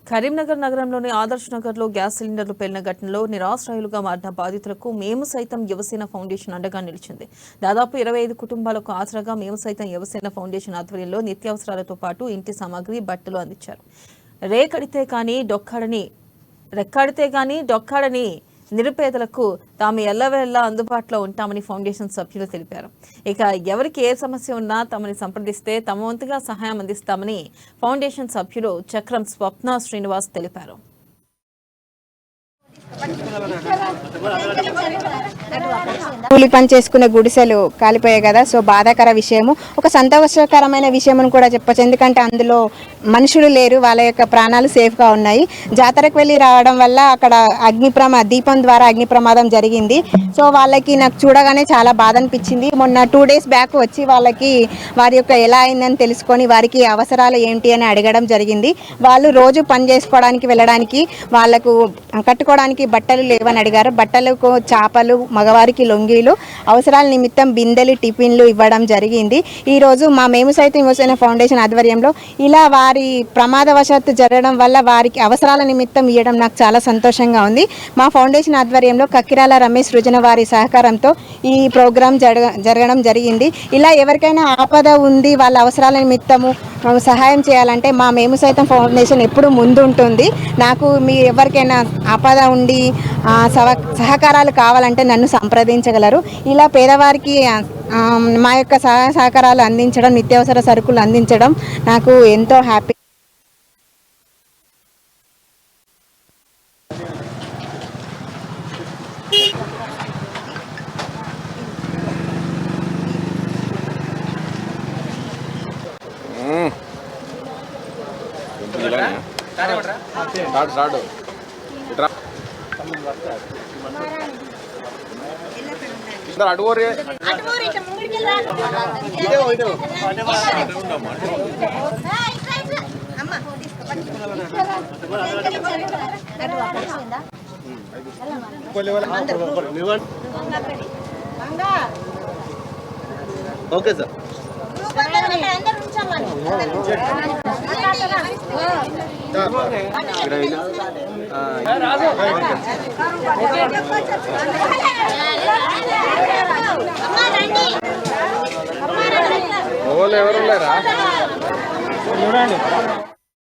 కరీంనగర్ నగరంలోని ఆదర్శ్ నగర్లో గ్యాస్ సిలిండర్లు పేలిన ఘటనలో నిరాశ్రయులుగా మారిన బాధితులకు మేము సైతం యువసేన ఫౌండేషన్ అండగా నిలిచింది. దాదాపు 25 కుటుంబాలకు ఆసరాగా మేము సైతం యువసేన ఫౌండేషన్ ఆధ్వర్యంలో నిత్యావసరాలతో పాటు ఇంటి సామాగ్రి, బట్టలు అందించారు. రెక్కాడితే గాని డొక్కాడని నిరుపేదలకు తాము ఎల్లవేళలా అందుబాటులో ఉంటామని ఫౌండేషన్ సభ్యులు తెలిపారు. ఇక ఎవరికి ఏ సమస్య ఉన్నా తమని సంప్రదిస్తే తమ వంతుగా సహాయం అందిస్తామని ఫౌండేషన్ సభ్యులు చక్రం స్వప్న శ్రీనివాస్ తెలిపారు. కూలి పని చేసుకునే గుడిసెలు కాలిపోయాయి కదా. సో బాధాకర విషయము, ఒక సంతోషకరమైన విషయం అని కూడా చెప్పచ్చు. ఎందుకంటే అందులో మనుషులు లేరు, వాళ్ళ యొక్క ప్రాణాలు సేఫ్గా ఉన్నాయి. జాతరకు వెళ్ళి రావడం వల్ల అక్కడ దీపం ద్వారా అగ్ని ప్రమాదం జరిగింది. సో వాళ్ళకి నాకు చూడగానే చాలా బాధ అనిపించింది. మొన్న 2 days బ్యాక్ వచ్చి వాళ్ళకి వారి యొక్క ఎలా అయిందని తెలుసుకొని వారికి అవసరాలు ఏంటి అని అడగడం జరిగింది. వాళ్ళు రోజు పని చేసుకోవడానికి వెళ్ళడానికి వాళ్ళకు కట్టుకోవడానికి బట్టలు లేవని అడిగారు. బట్టలకు చాపలు, మగవారికి లొంగీలు, అవసరాల నిమిత్తం బిందెలు, టిఫిన్లు ఇవ్వడం జరిగింది. ఈరోజు మా మేము సైతం యువసేన ఫౌండేషన్ ఆధ్వర్యంలో ఇలా వారి ప్రమాదవశాత్తు జరగడం వల్ల వారికి అవసరాల నిమిత్తం ఇవ్వడం నాకు చాలా సంతోషంగా ఉంది. మా ఫౌండేషన్ ఆధ్వర్యంలో కక్కిరాల రమేష్ సృజన వారి సహకారంతో ఈ ప్రోగ్రాం జరగడం జరిగింది. ఇలా ఎవరికైనా ఆపద ఉంది, వాళ్ళ అవసరాల నిమిత్తము సహాయం చేయాలంటే మా మేము సైతం ఫౌండేషన్ ఎప్పుడు ముందుంటుంది. నాకు మీ ఎవరికైనా ఆపద ఉండి సహకారాలు కావాలంటే నన్ను సంప్రదించగలరు. ఇలా పేదవారికి మా యొక్క సహకారాలు అందించడం, నిత్యావసర సరుకులు అందించడం నాకు ఎంతో హ్యాపీ. Okay sir. ఎవరు లేరా?